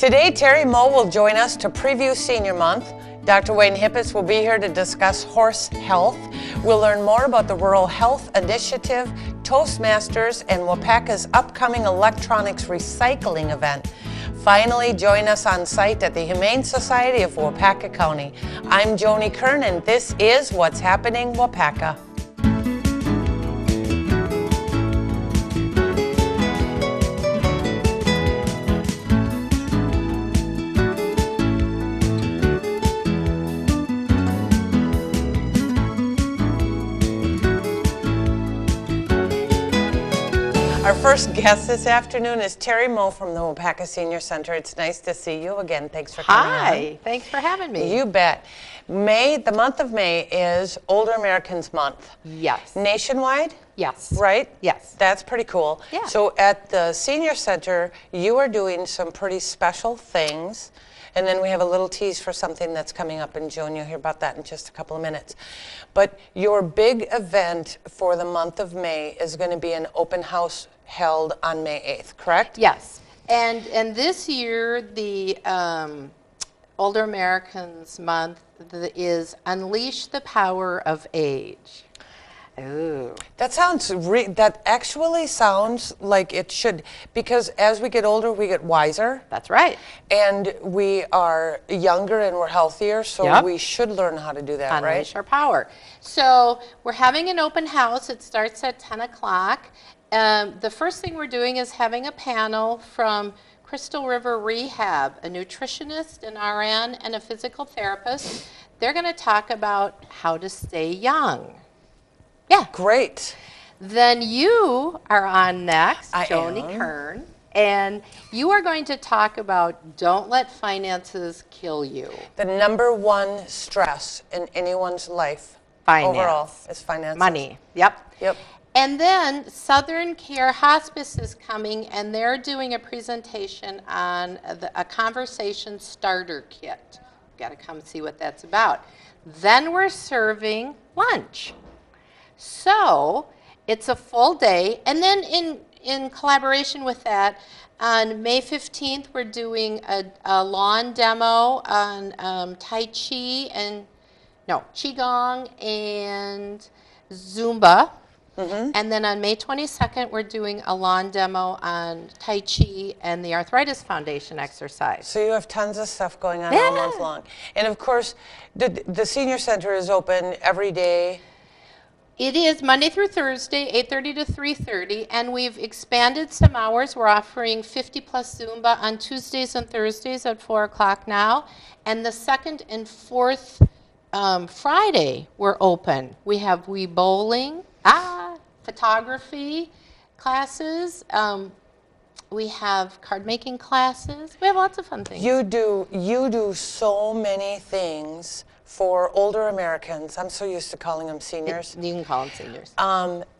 Today, Terry Moe will join us to preview Senior Month. Dr. Wayne Hippis will be here to discuss horse health. We'll learn more about the Rural Health Initiative, Toastmasters, and Waupaca's upcoming electronics recycling event. Finally, join us on site at the Humane Society of Waupaca County. I'm Joni Kern, and this is What's Happening Waupaca. Our first guest this afternoon is Terry Moe from the Waupaca Senior Center. It's nice to see you again. Thanks for coming on. Hi, thanks for having me. You bet. The month of May is Older Americans Month. Yes. Nationwide? Yes. Right? Yes. That's pretty cool. Yeah. So at the Senior Center, you are doing some pretty special things. And then we have a little tease for something that's coming up in June. You'll hear about that in just a couple of minutes. But your big event for the month of May is going to be an open house held on May 8th, correct? Yes. And this year, the Older Americans Month is Unleash the Power of Age. Ooh. That actually sounds like it should, because as we get older, we get wiser. That's right. And we are younger and we're healthier, so we should learn how to do that, right? Unleash our power. So we're having an open house. It starts at 10 o'clock. The first thing we're doing is having a panel from Crystal River Rehab, a nutritionist, an RN, and a physical therapist. They're going to talk about how to stay young. Yeah. Great. Then you are on next, I Joni am. Kern, and you are going to talk about don't let finances kill you. The number one stress in anyone's life overall is finances. Money. Yep. Yep. And then Southern Care Hospice is coming, and they're doing a presentation on a conversation starter kit. You've got to come see what that's about. Then we're serving lunch. So it's a full day. And then in collaboration with that, on May 15th, we're doing a lawn demo on Qigong and Zumba. Mm-hmm. And then on May 22nd, we're doing a lawn demo on Tai Chi and the Arthritis Foundation exercise. So you have tons of stuff going on all month long. And of course, the Senior Center is open every day. It is Monday through Thursday, 8:30 to 3:30, and we've expanded some hours. We're offering 50-plus Zumba on Tuesdays and Thursdays at 4 o'clock now. And the second and fourth Friday, we're open. We have Wii Bowling, photography classes. We have card making classes. We have lots of fun things. You do so many things for older Americans. I'm so used to calling them seniors. You can call them seniors.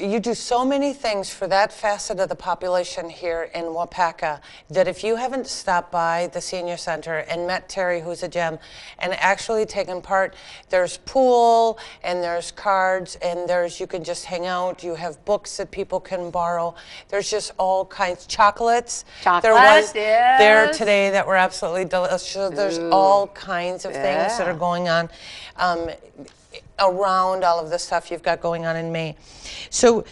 You do so many things for that facet of the population here in Waupaca that if you haven't stopped by the Senior Center and met Terry, who's a gem, and actually taken part, there's pool and there's cards and you can just hang out. You have books that people can borrow. There's just all kinds. Chocolates. There was there today that were absolutely delicious. There's all kinds of things that are going on around all of the stuff you've got going on in May. So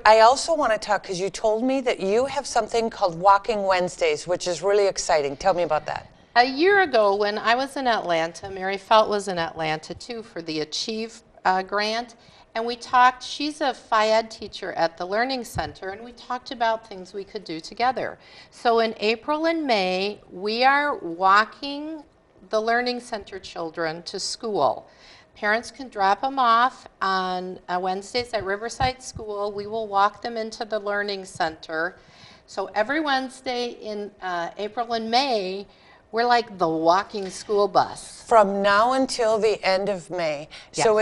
I also want to talk, because you told me that you have something called Walking Wednesdays, which is really exciting. Tell me about that. A year ago when I was in Atlanta, Mary Felt was in Atlanta too for the Achieve grant, and we talked, she's a Phi-Ed teacher at the Learning Center, and we talked about things we could do together. So in April and May, we are walking the Learning Center children to school. Parents can drop them off on Wednesdays at Riverside School. We will walk them into the Learning Center. So every Wednesday in April and May, we're like the walking school bus. From now until the end of May. Yes. So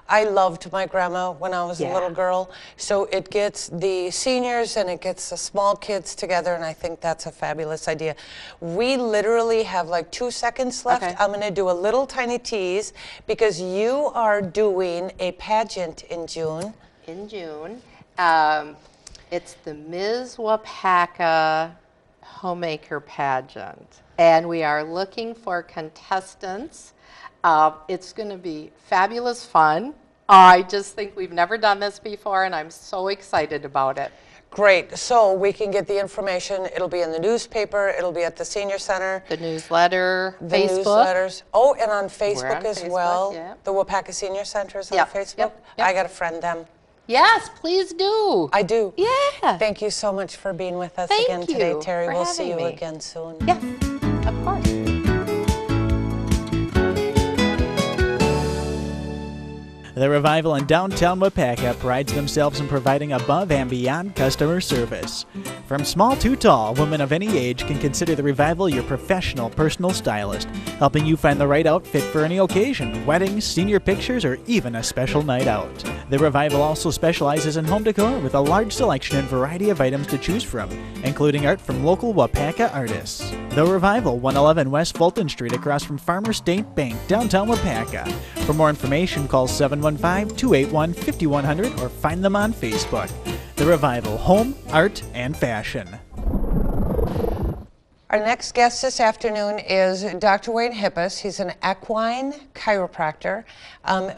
I loved my grandma when I was a little girl. So it gets the seniors and it gets the small kids together, and I think that's a fabulous idea. We literally have like 2 seconds left. Okay. I'm gonna do a little tiny tease because you are doing a pageant in June. In June. It's the Ms. Waupaca homemaker pageant. And we are looking for contestants. It's going to be fabulous fun. I just think we've never done this before, and I'm so excited about it. Great. So we can get the information. It'll be in the newspaper. It'll be at the senior center. The newsletter, The Facebook. newsletters. Oh, and on We're Facebook on as Facebook, well. yeah. The Waupaca Senior Center is on Yep, Facebook. yep. I got to friend them. Yes, please do. I do. Yeah. Thank you so much for being with us Thank again today, you Terry. for We'll see you having me. again soon. Yes, of course. The Revival in downtown Waupaca prides themselves in providing above and beyond customer service. From small to tall, women of any age can consider the Revival your professional personal stylist, helping you find the right outfit for any occasion, weddings, senior pictures, or even a special night out. The Revival also specializes in home decor with a large selection and variety of items to choose from, including art from local Waupaca artists. The Revival, 111 West Fulton Street across from Farmer State Bank, downtown Waupaca. For more information, call 715-281-5100 or find them on Facebook. The Revival, home, art, and fashion. Our next guest this afternoon is Dr. Wayne Hippis. He's an equine chiropractor.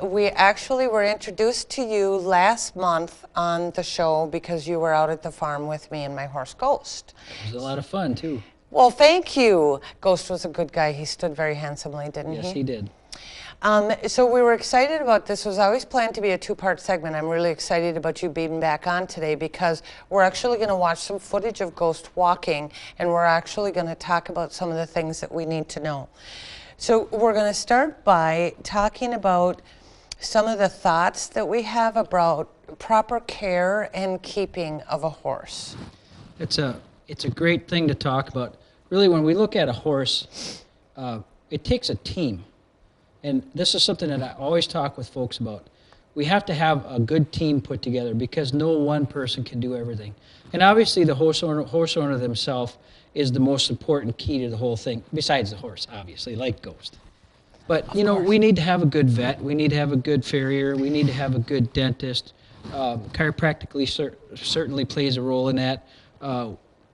We actually were introduced to you last month on the show because you were out at the farm with me and my horse Ghost. It was a lot of fun, too. Well, thank you. Ghost was a good guy. He stood very handsomely, didn't he? Yes, he did. So we were excited about this. It was always planned to be a two-part segment. I'm really excited about you being back on today because we're actually going to watch some footage of Ghost walking, and we're actually going to talk about some of the things that we need to know. So we're going to start by talking about some of the thoughts that we have about proper care and keeping of a horse. It's a great thing to talk about. Really, when we look at a horse, it takes a team. And this is something that I always talk with folks about. We have to have a good team put together because no one person can do everything. And obviously the horse owner themselves is the most important key to the whole thing, besides the horse, obviously, like Ghost. But, you know, we need to have a good vet. We need to have a good farrier. We need to have a good dentist. Chiropractically certainly plays a role in that.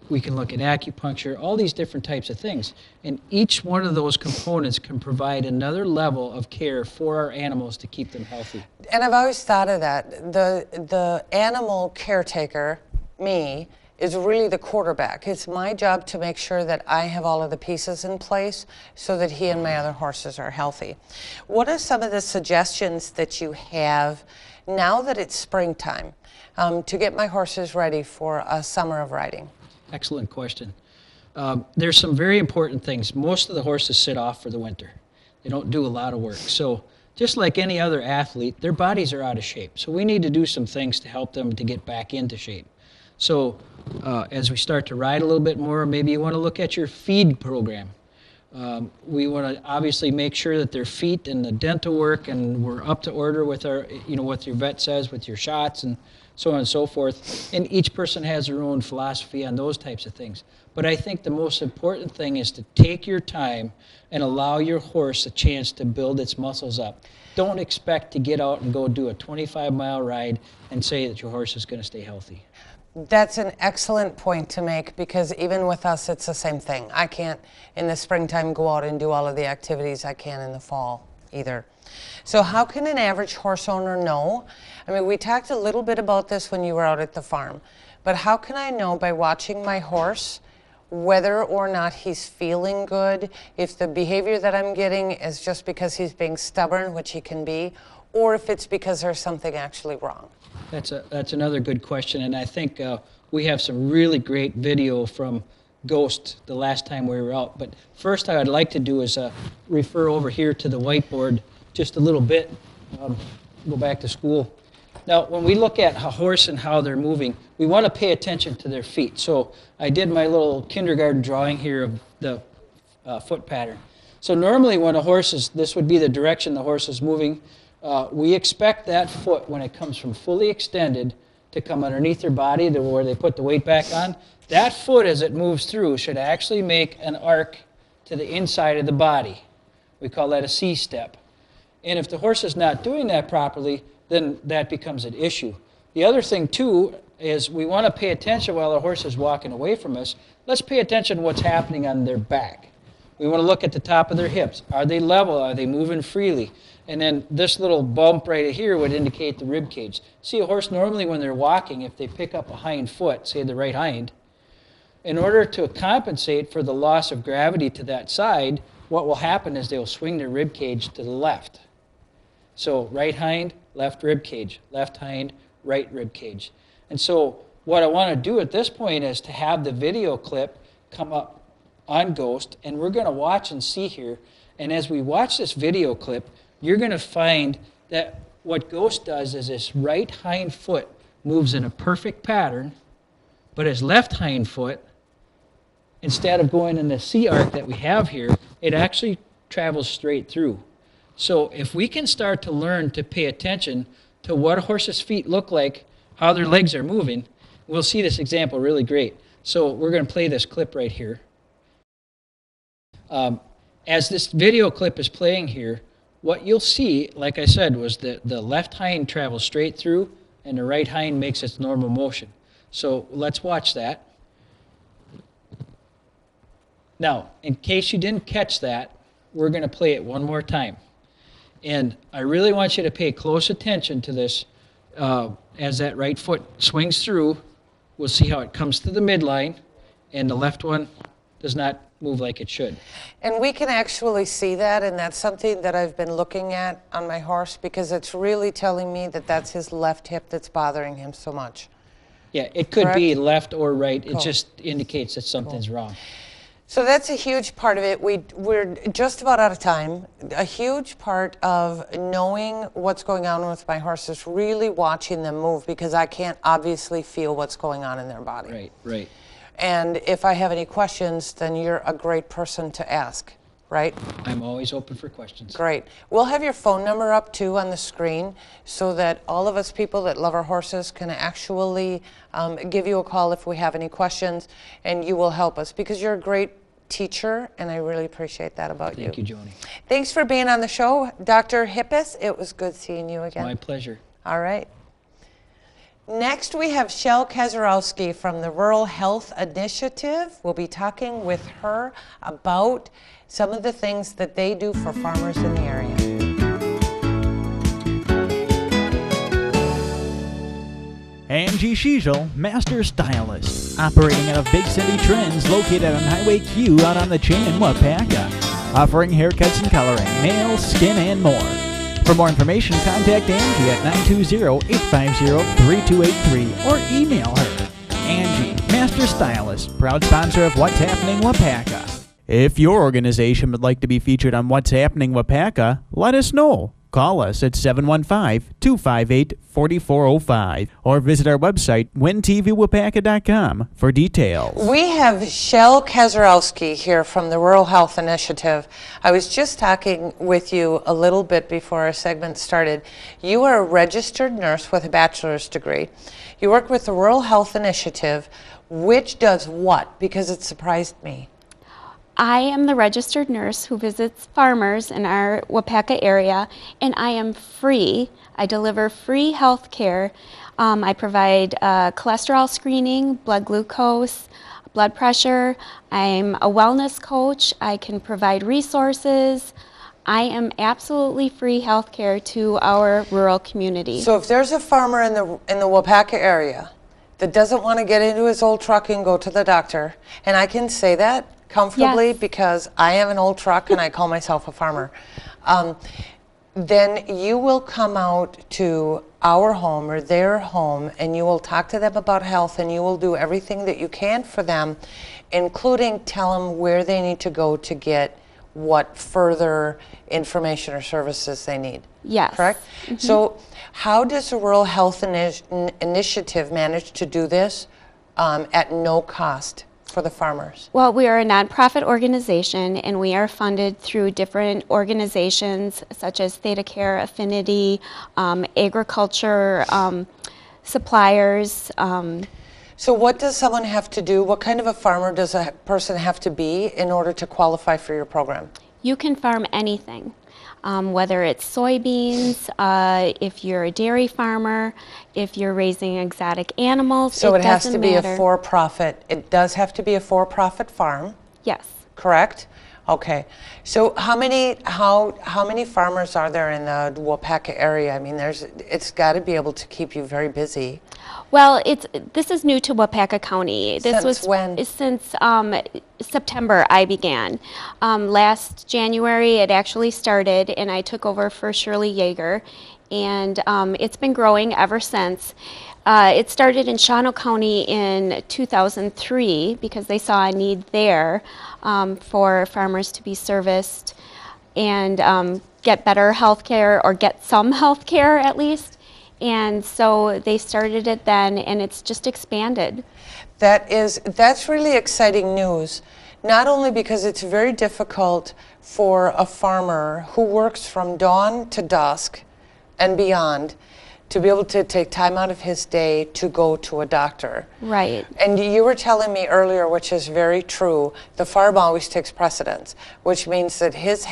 We can look at acupuncture, all these different types of things. And each one of those components can provide another level of care for our animals to keep them healthy. And I've always thought of that. The animal caretaker, me, is really the quarterback. It's my job to make sure that I have all of the pieces in place so that he and my other horses are healthy. What are some of the suggestions that you have now that it's springtime to get my horses ready for a summer of riding? Excellent question. There's some very important things. Most of the horses sit off for the winter. They don't do a lot of work. So just like any other athlete, their bodies are out of shape. So we need to do some things to help them to get back into shape. So as we start to ride a little bit more, maybe you want to look at your feed program. We want to obviously make sure that their feet and the dental work, and we're up to order with our, what your vet says with your shots and so on and so forth. And each person has their own philosophy on those types of things. But I think the most important thing is to take your time and allow your horse a chance to build its muscles up. Don't expect to get out and go do a 25-mile ride and say that your horse is going to stay healthy. That's an excellent point to make because even with us, it's the same thing. I can't, in the springtime, go out and do all of the activities I can in the fall either. So how can an average horse owner know? I mean, we talked a little bit about this when you were out at the farm, but how can I know by watching my horse whether or not he's feeling good, if the behavior that I'm getting is just because he's being stubborn, which he can be, or if it's because there's something actually wrong? That's another good question, and I think we have some really great video from Ghost the last time we were out. But first I would like to do is refer over here to the whiteboard just a little bit, go back to school. Now, when we look at a horse and how they're moving, we want to pay attention to their feet. So I did my little kindergarten drawing here of the foot pattern. So normally when a horse is, this would be the direction the horse is moving. We expect that foot, when it comes from fully extended, to come underneath their body to where they put the weight back on. That foot, as it moves through, should actually make an arc to the inside of the body. We call that a C-step. And if the horse is not doing that properly, then that becomes an issue. The other thing, too, is we want to pay attention while the horse is walking away from us. Let's pay attention to what's happening on their back. We want to look at the top of their hips. Are they level? Are they moving freely? And then this little bump right here would indicate the rib cage. See, a horse normally when they're walking, if they pick up a hind foot, say the right hind, in order to compensate for the loss of gravity to that side, what will happen is they'll swing their rib cage to the left. So right hind, left rib cage, left hind, right rib cage. And so what I want to do at this point is to have the video clip come up on Ghost, and we're going to watch and see here. And as we watch this video clip, you're going to find that what Ghost does is his right hind foot moves in a perfect pattern, but his left hind foot, instead of going in the C arc that we have here, it actually travels straight through. So if we can start to learn to pay attention to what a horse's feet look like, how their legs are moving, we'll see this example really great. So we're going to play this clip right here. As this video clip is playing here, what you'll see, like I said, was that the left hind travels straight through and the right hind makes its normal motion. So let's watch that. Now, in case you didn't catch that, we're going to play it one more time. And I really want you to pay close attention to this as that right foot swings through. We'll see how it comes to the midline, and the left one does not move like it should. And we can actually see that, and that's something that I've been looking at on my horse because it's really telling me that that's his left hip that's bothering him so much. Yeah, it could Correct? be left or right. Cool. It just indicates that something's wrong. So that's a huge part of it. We're just about out of time. A huge part of knowing what's going on with my horse is really watching them move because I can't obviously feel what's going on in their body. Right, right. And if I have any questions, then you're a great person to ask, right? I'm always open for questions. Great. We'll have your phone number up too on the screen so that all of us people that love our horses can actually give you a call if we have any questions, and you will help us because you're a great teacher, and I really appreciate that about you. Thank you, Joni. Thanks for being on the show, Dr. Hippis. It was good seeing you again. My pleasure. All right. Next, we have Shel Kazarowski from the Rural Health Initiative. We'll be talking with her about some of the things that they do for farmers in the area. Angie Schiesel, Master Stylist, operating out of Big City Trends, located on Highway Q out on the chain in Waupaca, offering haircuts and coloring, nails, skin, and more. For more information, contact Angie at 920-850-3283 or email her. Angie, Master Stylist, proud sponsor of What's Happening Waupaca. If your organization would like to be featured on What's Happening Waupaca, let us know. Call us at 715-258-4405 or visit our website, wintvwaupaca.com, for details. We have Shel Kazarowski here from the Rural Health Initiative. I was just talking with you a little bit before our segment started. You are a registered nurse with a bachelor's degree. You work with the Rural Health Initiative, which does what? Because it surprised me. I am the registered nurse who visits farmers in our Waupaca area, and I am free. I deliver free health care. I provide cholesterol screening, blood glucose, blood pressure. I'm a wellness coach. I can provide resources. I am absolutely free health care to our rural community. So if there's a farmer in the Waupaca area that doesn't want to get into his old truck and go to the doctor, and I can say that comfortably Yes. because I have an old truck and I call myself a farmer, then you will come out to our home or their home and you will talk to them about health and you will do everything that you can for them, including tell them where they need to go to get what further information or services they need. Yes. Correct? Mm-hmm. So how does the Rural Health Initiative manage to do this at no cost for the farmers? Well, we are a nonprofit organization, and we are funded through different organizations such as Theta Care, Affinity, agriculture suppliers. So what does someone have to do? What kind of a farmer does a person have to be in order to qualify for your program? You can farm anything, whether it's soybeans, if you're a dairy farmer, if you're raising exotic animals. So it has to doesn't be matter. a for-profit. It does have to be a for-profit farm, Yes. correct? Okay. So how many farmers are there in the Waupaca area? I mean, it's got to be able to keep you very busy. Well, this is new to Waupaca County. This Since when? Since September I began. Last January it actually started, and I took over for Shirley Yeager, and it's been growing ever since. It started in Shawano County in 2003 because they saw a need there for farmers to be serviced and get better health care, or get some health care at least. And so they started it then, and it's just expanded. That's really exciting news, not only because it's very difficult for a farmer who works from dawn to dusk and beyond to be able to take time out of his day to go to a doctor. Right. And you were telling me earlier, which is very true, the farm always takes precedence, which means that his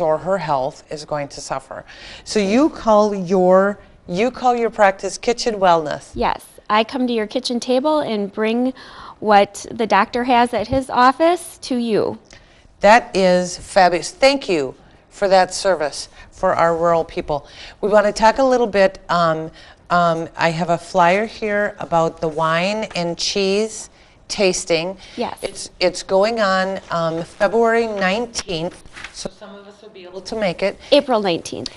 or her health is going to suffer. So you call your practice Kitchen Wellness. Yes. I come to your kitchen table and bring what the doctor has at his office to you. That is fabulous. Thank you for that service for our rural people. We want to talk a little bit, I have a flyer here about the wine and cheese tasting. Yes. It's going on February 19th, so some of us will be able to make it. April 19th.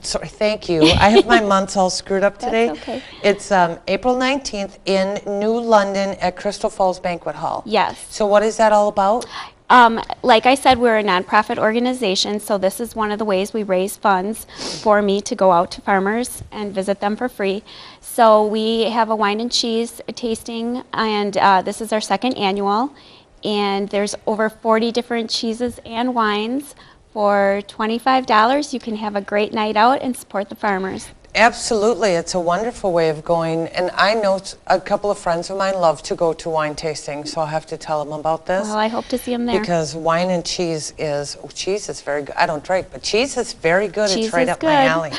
Sorry, thank you. I have my months all screwed up today. That's okay. It's April 19th in New London at Crystal Falls Banquet Hall. Yes. So what is that all about? Like I said, we're a nonprofit organization, so this is one of the ways we raise funds for me to go out to farmers and visit them for free. So we have a wine and cheese tasting, and this is our second annual, and there's over 40 different cheeses and wines. For $25, you can have a great night out and support the farmers. Absolutely, it's a wonderful way of going, and I know a couple of friends of mine love to go to wine tasting, so I'll have to tell them about this. Well, I hope to see them there. Because wine and cheese is very good. I don't drink, but cheese is very good. Cheese it's right is up my good. alley.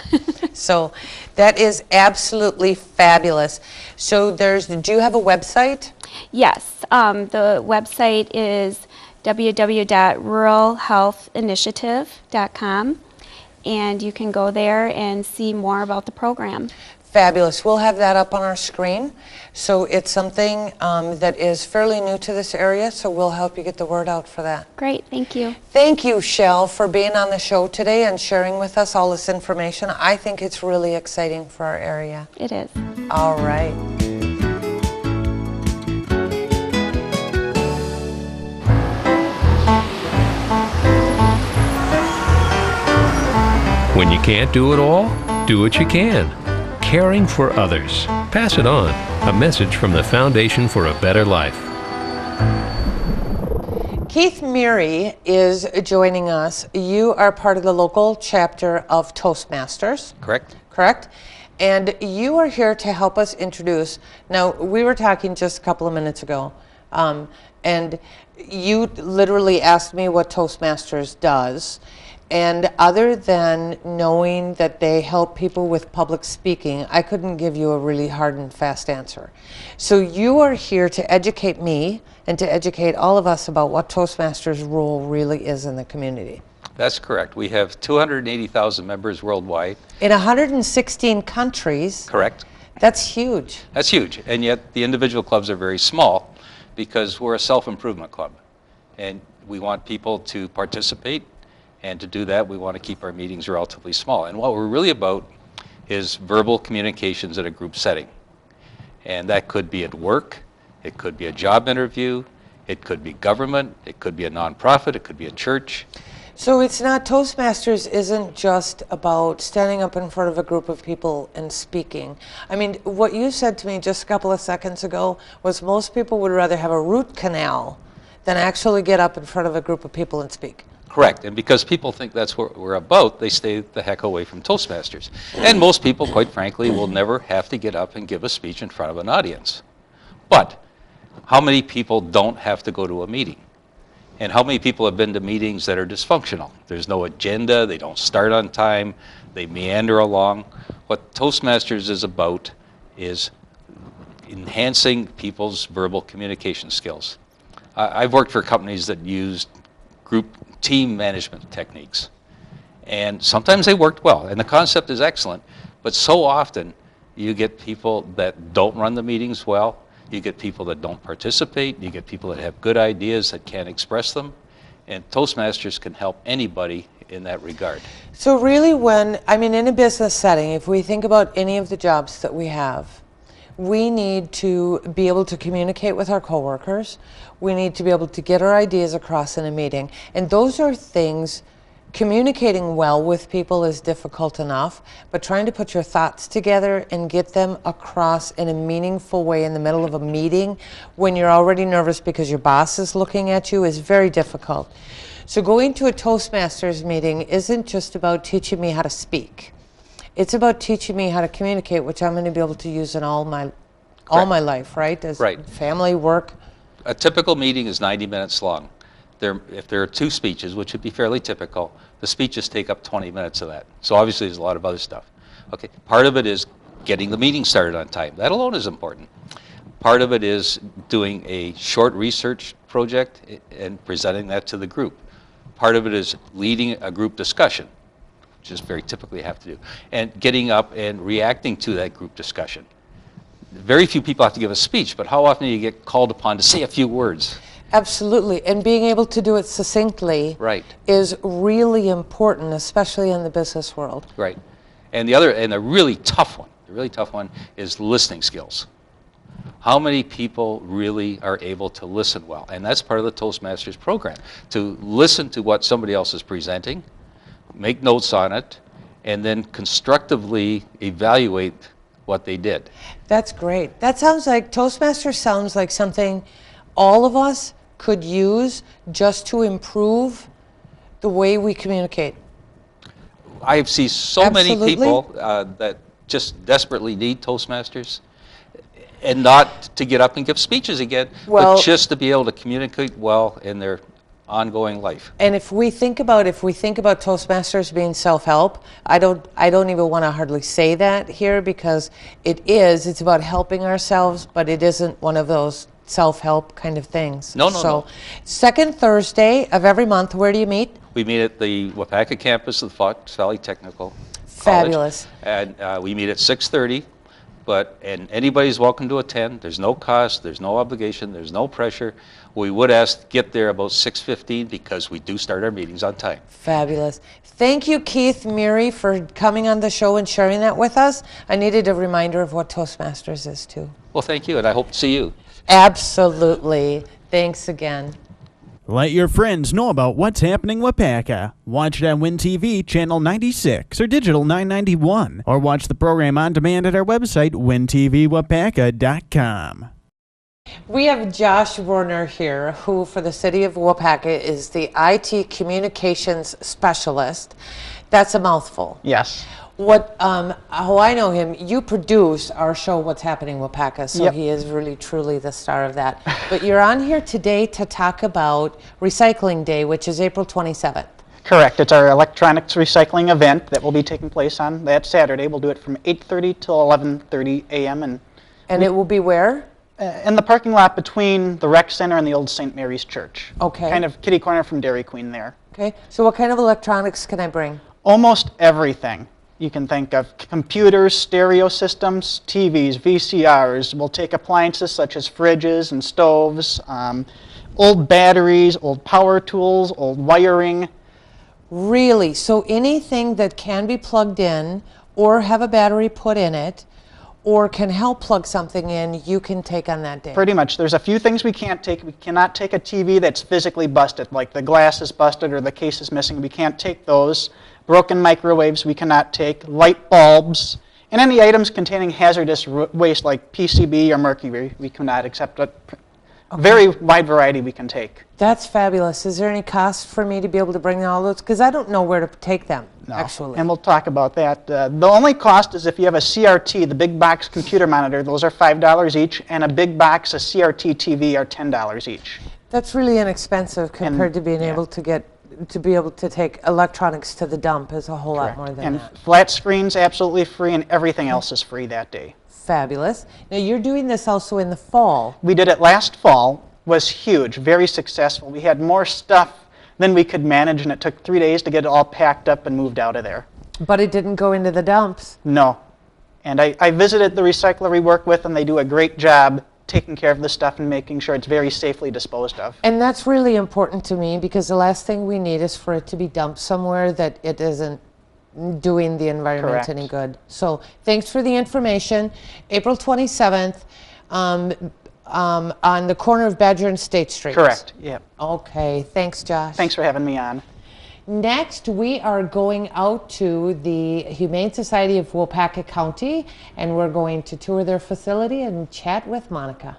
So that is absolutely fabulous. So do you have a website? Yes, the website is www.ruralhealthinitiative.com, and you can go there and see more about the program. Fabulous. We'll have that up on our screen. So it's something that is fairly new to this area, so we'll help you get the word out for that. Great, thank you. Thank you, Shell, for being on the show today and sharing with us all this information. I think it's really exciting for our area. It is. All right. When you can't do it all, do what you can. Caring for others. Pass it on. A message from the Foundation for a Better Life. Keith Meary is joining us. You are part of the local chapter of Toastmasters. Correct. Correct? And you are here to help us introduce. Now, we were talking just a couple of minutes ago, and you literally asked me what Toastmasters does. And other than knowing that they help people with public speaking, I couldn't give you a really hard and fast answer. So you are here to educate me and to educate all of us about what Toastmasters' role really is in the community. That's correct. We have 280,000 members worldwide. In 116 countries. Correct. That's huge. That's huge. And yet the individual clubs are very small because we're a self-improvement club. And we want people to participate. And to do that, we want to keep our meetings relatively small. And what we're really about is verbal communications in a group setting. And that could be at work, it could be a job interview, it could be government, it could be a nonprofit, it could be a church. So it's not, Toastmasters isn't just about standing up in front of a group of people and speaking. I mean, what you said to me just a couple of seconds ago was most people would rather have a root canal than actually get up in front of a group of people and speak. Correct, and because people think that's what we're about, they stay the heck away from Toastmasters. And most people, quite frankly, will never have to get up and give a speech in front of an audience. But how many people don't have to go to a meeting? And how many people have been to meetings that are dysfunctional? There's no agenda, they don't start on time, they meander along. What Toastmasters is about is enhancing people's verbal communication skills. I've worked for companies that used group team management techniques. And sometimes they worked well, and the concept is excellent, but so often you get people that don't run the meetings well, you get people that don't participate, you get people that have good ideas that can't express them, and Toastmasters can help anybody in that regard. So really in a business setting, if we think about any of the jobs that we have, we need to be able to communicate with our coworkers. We need to be able to get our ideas across in a meeting. And those are things, communicating well with people is difficult enough, but trying to put your thoughts together and get them across in a meaningful way in the middle of a meeting when you're already nervous because your boss is looking at you is very difficult. So going to a Toastmasters meeting isn't just about teaching me how to speak. It's about teaching me how to communicate, which I'm going to be able to use in all my life, right? As family, work. A typical meeting is 90 minutes long. If there are 2 speeches, which would be fairly typical, the speeches take up 20 minutes of that. So obviously there's a lot of other stuff. Okay, part of it is getting the meeting started on time. That alone is important. Part of it is doing a short research project and presenting that to the group. Part of it is leading a group discussion, which is very typically have to do, and getting up and reacting to that group discussion. Very few people have to give a speech, but how often do you get called upon to say a few words? Absolutely, and being able to do it succinctly is really important, especially in the business world. Right, and the really tough one is listening skills. How many people really are able to listen well? And that's part of the Toastmasters program, to listen to what somebody else is presenting, make notes on it, and then constructively evaluate what they did. That's great. That sounds like, Toastmasters sounds like something all of us could use just to improve the way we communicate. I see so many people that just desperately need Toastmasters, and not to get up and give speeches again, but just to be able to communicate well in their ongoing life. And if we think about Toastmasters being self-help, I don't even want to hardly say that here, because it's about helping ourselves, but it isn't one of those self-help kind of things. No. Second Thursday of every month, where do you meet? We meet at the Waupaca campus of the Fox Valley Technical Fabulous. College. And we meet at 6:30. And anybody's welcome to attend. There's no cost, there's no obligation, there's no pressure. We would ask to get there about 6:15 because we do start our meetings on time. Fabulous. Thank you, Keith, Miri, for coming on the show and sharing that with us. I needed a reminder of what Toastmasters is too. Well, thank you, and I hope to see you. Absolutely. Thanks again. Let your friends know about what's happening with PACA. Watch it on Win TV, channel 96 or digital 991. Or watch the program on demand at our website, wintvwaupaca.com. We have Josh Werner here, who for the city of Waupaca is the IT communications specialist. That's a mouthful. Yes. How I know him, you produce our show, What's Happening with PACA, so he is really, truly the star of that. But you're on here today to talk about Recycling Day, which is April 27th. Correct. It's our electronics recycling event that will be taking place on that Saturday. We'll do it from 8:30 till 11:30 a.m. And it will be where? In the parking lot between the rec center and the old St. Mary's Church. Okay. Kind of kitty corner from Dairy Queen there. Okay. So what kind of electronics can I bring? Almost everything. You can think of computers, stereo systems, TVs, VCRs. We'll take appliances such as fridges and stoves, old batteries, old power tools, old wiring. Really? So anything that can be plugged in or have a battery put in it or can help plug something in, you can take on that day? Pretty much. There's a few things we can't take. We cannot take a TV that's physically busted, like the glass is busted or the case is missing. We can't take those. Broken microwaves we cannot take, light bulbs, and any items containing hazardous waste like PCB or mercury we cannot accept. A very wide variety we can take. That's fabulous. Is there any cost for me to be able to bring all those? Because I don't know where to take them, actually. And we'll talk about that. The only cost is if you have a CRT, the big box computer monitor, those are $5 each, and a big box, a CRT TV are $10 each. That's really inexpensive compared to being yeah. able to be able to take electronics to the dump is a whole lot Correct. more than And that. flat screen's absolutely free, and everything else is free that day. Fabulous. Now you're doing this also in the fall. We did it last fall, was huge, very successful. We had more stuff than we could manage, and it took 3 days to get it all packed up and moved out of there. But it didn't go into the dumps. No. And I visited the recycler we work with, and they do a great job taking care of the stuff and making sure it's very safely disposed of. And that's really important to me because the last thing we need is for it to be dumped somewhere that it isn't doing the environment Correct. any good. So thanks for the information. April 27th on the corner of Badger and State Street. Correct, yeah. Okay, thanks Josh. Thanks for having me on. Next, we are going out to the Humane Society of Waupaca County, and we're going to tour their facility and chat with Monica.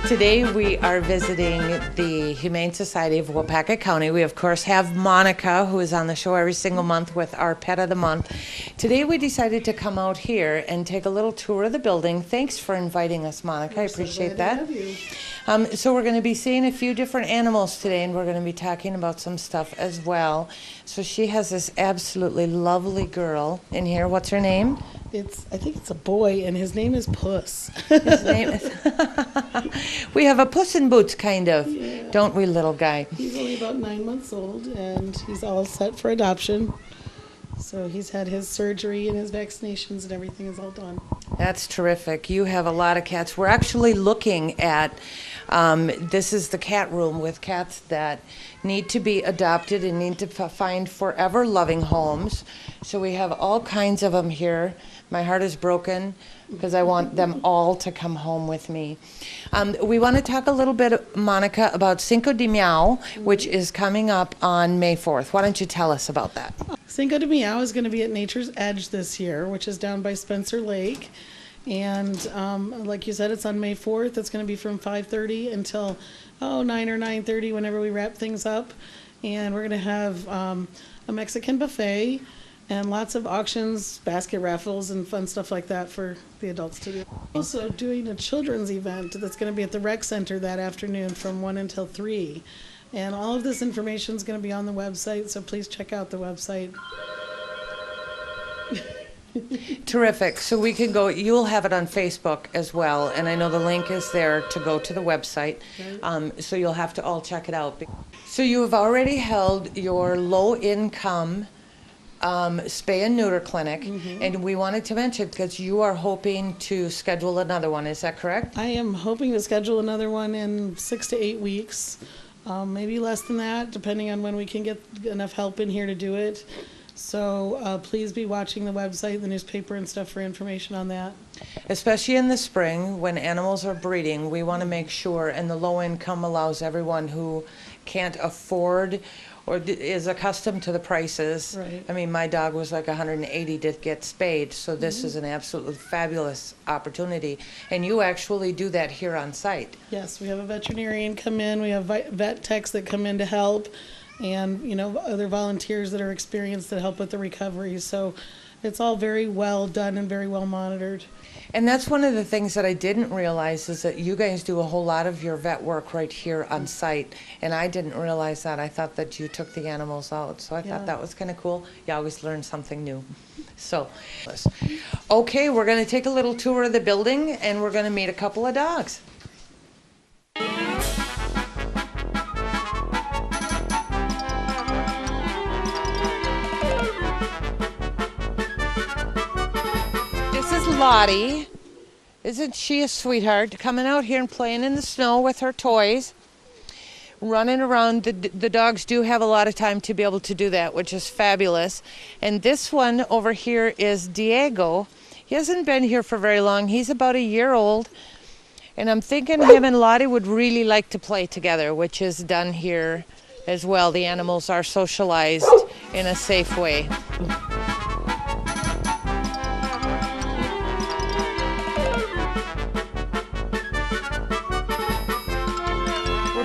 Today we are visiting the Humane Society of Waupaca County. We of course have Monica, who is on the show every single month with our Pet of the Month. Today we decided to come out here and take a little tour of the building. Thanks for inviting us, Monica. I appreciate that. So we're going to be seeing a few different animals today, and we're going to be talking about some stuff as well. So she has this absolutely lovely girl in here. What's her name? I think it's a boy, and his name is Puss. His name is we have a Puss in Boots, kind of, Yeah. don't we, little guy? He's only about 9 months old, and he's all set for adoption. So he's had his surgery and his vaccinations and everything is all done. That's terrific. You have a lot of cats. We're actually looking at, this is the cat room with cats that need to be adopted and need to find forever loving homes. So we have all kinds of them here. My heart is broken because I want them all to come home with me. We want to talk a little bit, Monica, about Cinco de Meow, which is coming up on May 4th. Why don't you tell us about that? Cinco de Meow is going to be at Nature's Edge this year, which is down by Spencer Lake. And like you said, it's on May 4th. It's going to be from 5:30 until 9 or 9:30 whenever we wrap things up. And we're going to have a Mexican buffet and lots of auctions, basket raffles, and fun stuff like that for the adults to do. Also doing a children's event that's going to be at the rec center that afternoon from 1 until 3. And all of this information is going to be on the website, so please check out the website. Terrific. So we can go, you'll have it on Facebook as well, and I know the link is there to go to the website, so you'll have to all check it out. So you have already held your low-income spay and neuter clinic, and we wanted to mention because you are hoping to schedule another one. Is that correct? I am hoping to schedule another one in 6 to 8 weeks, maybe less than that, depending on when we can get enough help in here to do it. So please be watching the website, the newspaper and stuff for information on that. Especially in the spring when animals are breeding, we want to make sure, and the low income allows everyone who can't afford or is accustomed to the prices. Right. I mean, my dog was like 180 to get spayed, so this is an absolutely fabulous opportunity. And you actually do that here on site. Yes, we have a veterinarian come in, we have vet techs that come in to help, and other volunteers that are experienced that help with the recovery. So it's all very well done and very well monitored. And that's one of the things that I didn't realize is that you guys do a whole lot of your vet work right here on site. And I didn't realize that. I thought that you took the animals out. So I thought that was kind of cool. You always learn something new. So, okay, we're going to take a little tour of the building and we're going to meet a couple of dogs. Lottie, isn't she a sweetheart, coming out here and playing in the snow with her toys, running around. The dogs do have a lot of time to be able to do that, which is fabulous. And this one over here is Diego. He hasn't been here for very long. He's about 1 year old, and I'm thinking him and Lottie would really like to play together, which is done here as well. The animals are socialized in a safe way.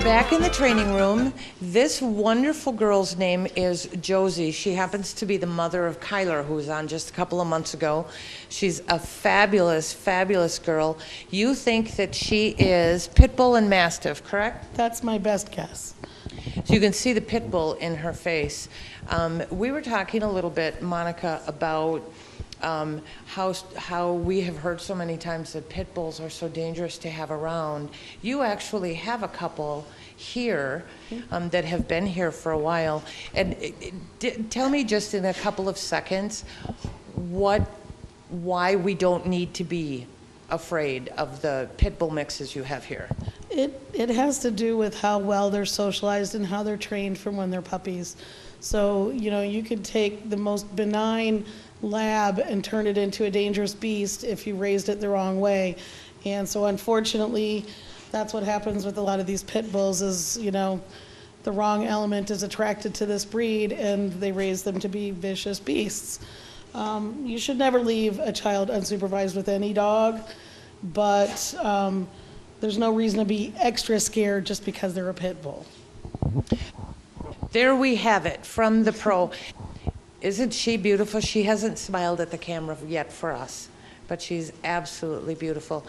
Back in the training room, this wonderful girl's name is Josie. She happens to be the mother of Kyler, who was on just a couple of months ago. She's a fabulous, fabulous girl. You think that she is pit bull and mastiff, correct? That's my best guess. So you can see the pit bull in her face. We were talking a little bit, Monica, about how we have heard so many times that pit bulls are so dangerous to have around. You actually have a couple here that have been here for a while. And tell me just in a couple of seconds why we don't need to be afraid of the pit bull mixes you have here. It has to do with how well they're socialized and how they're trained from when they're puppies. So, you know, you could take the most benign lab and turn it into a dangerous beast if you raised it the wrong way. And so unfortunately, that's what happens with a lot of these pit bulls is, you know, the wrong element is attracted to this breed and they raise them to be vicious beasts. You should never leave a child unsupervised with any dog, but there's no reason to be extra scared just because they're a pit bull. There we have it from the pro. Isn't she beautiful? She hasn't smiled at the camera yet for us, but she's absolutely beautiful.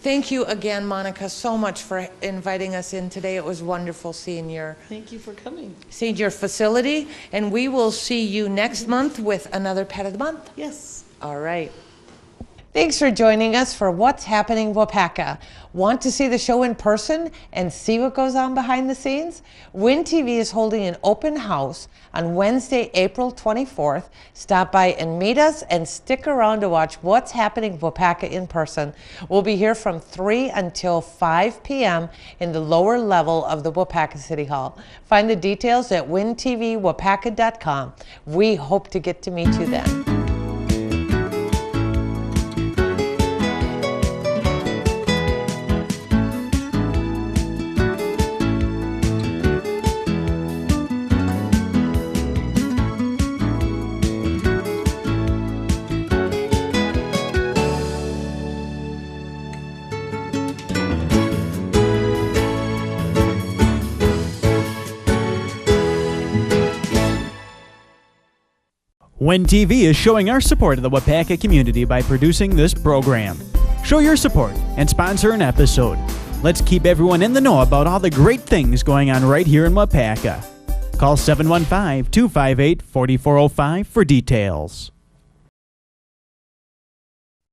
Thank you again, Monica, so much for inviting us in today. It was wonderful seeing your facility, and we will see you next month with another Pet of the Month. Yes. All right. Thanks for joining us for What's Happening Waupaca. Want to see the show in person and see what goes on behind the scenes? Win TV is holding an open house on Wednesday, April 24th. Stop by and meet us and stick around to watch What's Happening Waupaca in person. We'll be here from 3 until 5 p.m. in the lower level of the Waupaca City Hall. Find the details at wintvwaupaca.com. We hope to get to meet you then. Win TV is showing our support of the Waupaca community by producing this program. Show your support and sponsor an episode. Let's keep everyone in the know about all the great things going on right here in Waupaca. Call 715-258-4405 for details.